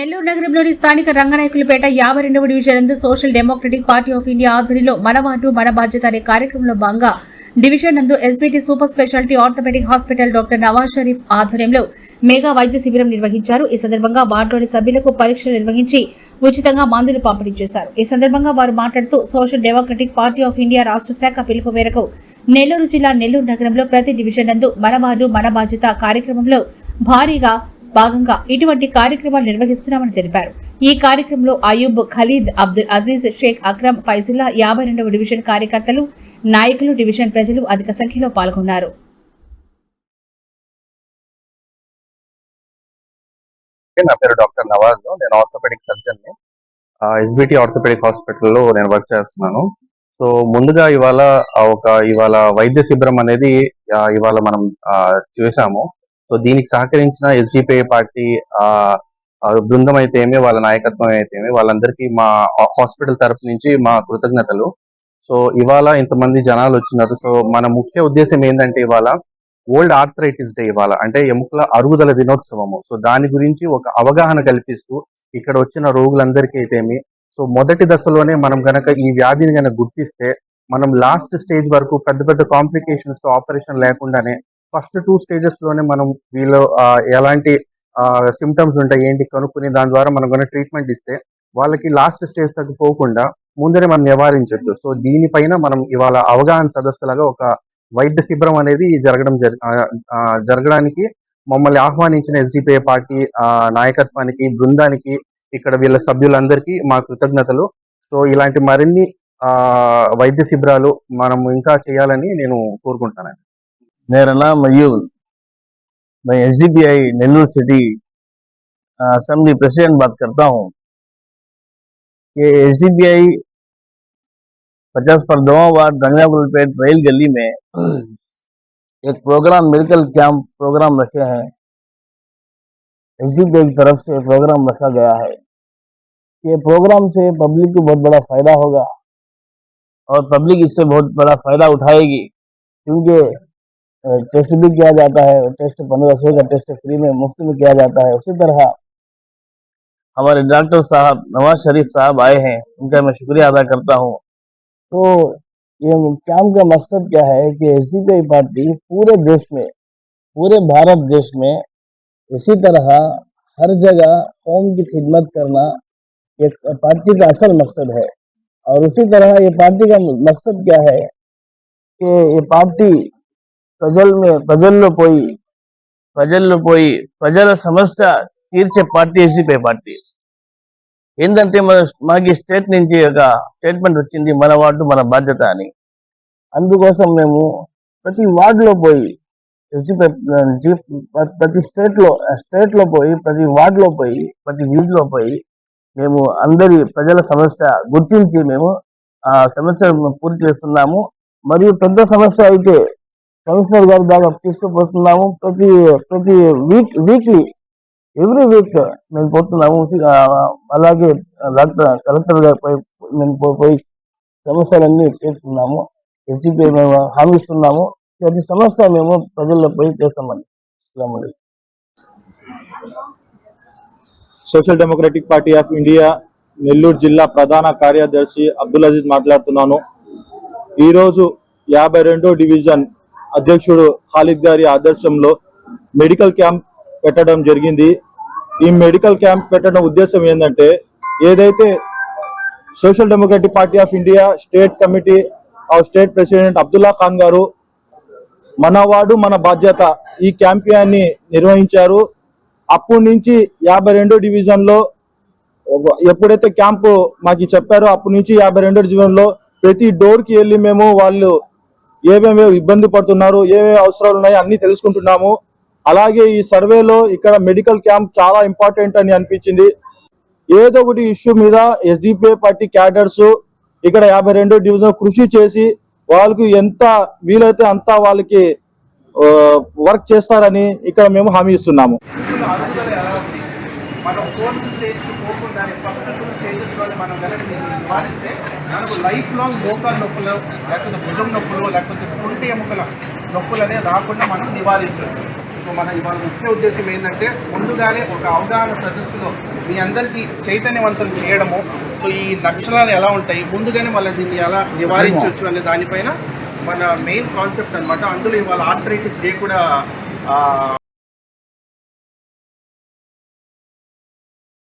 నెల్లూరు నగరంలోని స్థానిక రంగనాయకులపేట 52వ డివిజన్ నందు social democratic party of India ఆధ్వర్యంలో మన వార్డు మన బాధ్యత అనే కార్యక్రమంలో భాగంగా డివిజన్ నందు SBT super speciality orthopaedic hospital doctor Nawaz Sharif ఆధ్వర్యంలో మెగా వైద్య శిబిరం నిర్వహించారు. ఈ సందర్భంగా వార్డులోని సభ్యులకు పరీక్షలు నిర్వహించి ఉచితంగా మందులు పంపిణీ చేశారు. ఈ సందర్భంగా వారు మాట్లాడుతూ social democratic party of India రాష్ట్ర శాఖ పిలుపు మేరకు నెల్లూరు జిల్లా నెల్లూరు నగరంలో ప్రతి డివిజన్ నందు మన వార్డు మన బాధ్యత కార్యక్రమంలో భారీగా భాగంగా ఇటువంటి కార్యక్రమాలు నిర్వహిస్తున్నామని తెలిపారు. ఈ కార్యక్రమంలో అయూబ్, ఖలీద్, అబ్దుల్ అజీజ్, షేక్ అక్రమ్, ఫైజుల్లా, 52వ డివిజన్ కార్యకర్తలు, నాయకులు, డివిజన్ ప్రజలు అధిక సంఖ్యలో పాల్గొన్నారు. నా పేరు డాక్టర్ నవాజ్. నేను ఆర్థోపెడిక్ సర్జన్ ని ఎస్బిటి ఆర్థోపెడిక్ హాస్పిటల్లో నేను వర్క్ చేస్తున్నాను. సో ముందుగా ఇవాళ వైద్య శిబిరం అనేది ఇవాళ మనం చేశాము. సో దీనికి సహకరించిన ఎస్డిపిఐ పార్టీ బృందం అయితే ఏమి, వాళ్ళ నాయకత్వం అయితే ఏమి, వాళ్ళందరికీ మా హాస్పిటల్ తరఫు నుంచి మా కృతజ్ఞతలు. సో ఇవాళ ఇంతమంది జనాలు వచ్చినారు. సో మన ముఖ్య ఉద్దేశం ఏంటంటే ఇవాళ ఓల్డ్ ఆర్థరైటిస్ డే, ఇవాళ అంటే ఎముకల అరుగుదల దినోత్సవము. సో దాని గురించి ఒక అవగాహన కల్పిస్తూ ఇక్కడ వచ్చిన రోగులందరికీ అయితేమి, సో మొదటి దశలోనే మనం గనక ఈ వ్యాధిని గనక గుర్తిస్తే మనం లాస్ట్ స్టేజ్ వరకు పెద్ద పెద్ద కాంప్లికేషన్స్ తో ఆపరేషన్ లేకుండానే ఫస్ట్ 2 స్టేజెస్ లోనే మనం వీళ్ళు ఎలాంటి సిమ్టమ్స్ ఉంటాయి ఏంటి కనుక్కుని దాని ద్వారా మనం కనుక ట్రీట్మెంట్ ఇస్తే వాళ్ళకి లాస్ట్ స్టేజ్ దాకా పోకుండా ముందరే మనం నివారించవచ్చు. సో దీనిపైన మనం ఇవాళ అవగాహన సదస్సులాగా ఒక వైద్య శిబిరం అనేది జరగడానికి మమ్మల్ని ఆహ్వానించిన ఎస్డిపిఐ పార్టీ నాయకత్వానికి, బృందానికి, ఇక్కడ వీళ్ళ సభ్యులందరికీ మా కృతజ్ఞతలు. సో ఇలాంటి మరిన్ని వైద్య శిబిరాలు మనం ఇంకా చేయాలని నేను కోరుకుంటానండి. मेरा नाम अयूब, मैं SDPI Nellore city assembly president बात करता हूँ। ये एसडीपीआई 50 पर 2 वार्ड रंगनायकुलपेट रेल गली में एक प्रोग्राम, मेडिकल कैंप प्रोग्राम रखे हैं। एसडीपीआई की तरफ से प्रोग्राम रखा गया है। ये प्रोग्राम से पब्लिक को बहुत बड़ा फायदा होगा और पब्लिक इससे बहुत बड़ा फायदा उठाएगी, क्योंकि टेस्ट भी किया जाता है। टेस्ट 1500 का टेस्ट फ्री में मुफ्त में किया जाता है। उसी तरह हमारे डॉक्टर साहब नवाज शरीफ साहब आए हैं, उनका मैं शुक्रिया अदा करता हूं। तो ये कैंप का मकसद क्या है कि एसडीपीआई पार्टी पूरे देश में, पूरे भारत देश में इसी तरह हर जगह कौम की खिदमत करना एक पार्टी का असल मकसद है। और उसी तरह ये पार्टी का मकसद क्या है कि ये पार्टी ప్రజల్లో పోయి ప్రజల సమస్య తీర్చే పార్టీ ఎస్డిపిఐ పార్టీ. ఏంటంటే మాకు స్టేట్ నుంచి ఒక స్టేట్మెంట్ వచ్చింది, మన వార్డు మన బాధ్యత అని. అందుకోసం మేము ప్రతి వార్డులో పోయి ఎస్డిపిఐ ప్రతి స్టేట్లో పోయి, ప్రతి వార్డులో పోయి, ప్రతి వీధిలో పోయి మేము అందరి ప్రజల సమస్య గుర్తించి మేము ఆ సమస్యను పూర్తి చేస్తున్నాము. మరియు పెద్ద సమస్య అయితే కమిషనర్ గారి దాకా తీసుకుపోతున్నాము. ప్రతి వీక్లీ ఎవ్రీ వీక్ మేము పోతున్నాము. అలాగే కలెక్టర్ గారి మేము పోయి సమస్యలన్నీ చేస్తున్నాము. ఎస్డిపిఐ మేము హామీస్తున్నాము, ప్రతి సమస్య మేము ప్రజల్లో పోయి చేస్తామని. Social democratic party of India Nellore జిల్లా ప్రధాన కార్యదర్శి అబ్దుల్ అజీజ్ మాట్లాడుతున్నాను. ఈరోజు 52వ డివిజన్ అధ్యక్షుడు ఖాలిద్ గారి ఆదర్శంలో మెడికల్ క్యాంప్ పెట్టడం జరిగింది. ఈ మెడికల్ క్యాంప్ పెట్టడం ఉద్దేశం ఏంటంటే, ఏదైతే social democratic party of India state committee of state president Abdullah Khan గారు మన వార్డు మన బాధ్యత ఈ క్యాంపియాన్ని నిర్వహించారు. అప్పటి నుంచి 52వ డివిజన్ లో ఎప్పుడైతే క్యాంపు మాకు చెప్పారో అప్పటి నుంచి 52వ డివిజన్ లో ప్రతి డోర్ కి వెళ్ళి మేము వాళ్ళు ఏమేమి ఇబ్బంది పడుతున్నారు, ఏమేమి అవసరాలు ఉన్నాయి అన్ని తెలుసుకుంటున్నాము. అలాగే ఈ సర్వేలో ఇక్కడ మెడికల్ క్యాంప్ చాలా ఇంపార్టెంట్ అని అనిపించింది. ఏదో ఒకటి ఇష్యూ మీద ఎస్డిపిఐ పార్టీ క్యాడర్స్ ఇక్కడ 52వ డివిజన్ కృషి చేసి వాళ్ళకి ఎంత వీలైతే అంత వాళ్ళకి వర్క్ చేస్తారని ఇక్కడ మేము హామీ ఇస్తున్నాము. మనం 4th స్టేజ్కి పోకుండా ఫస్ట్ 2 స్టేజెస్లోనే మనం నివారిస్తే మనకు లైఫ్ లాంగ్ మోకాలు నొప్పులు, లేకపోతే భుజం నొప్పులు, లేకపోతే కుంటి ఎముకల నొప్పులు అనేది రాకుండా మనం నివారించవచ్చు. సో మన ఇవాళ ముఖ్య ఉద్దేశం ఏంటంటే ముందుగానే ఒక అవగాహన సదస్సులో మీ అందరికీ చైతన్యవంతం చేయడము. సో ఈ లక్షణాలు ఎలా ఉంటాయి, ముందుగానే మళ్ళీ దీన్ని ఎలా నివారించవచ్చు అనే దానిపైన మన మెయిన్ కాన్సెప్ట్ అనమాట. అందులో ఇవాళ ఆర్థరైటిస్ డే కూడా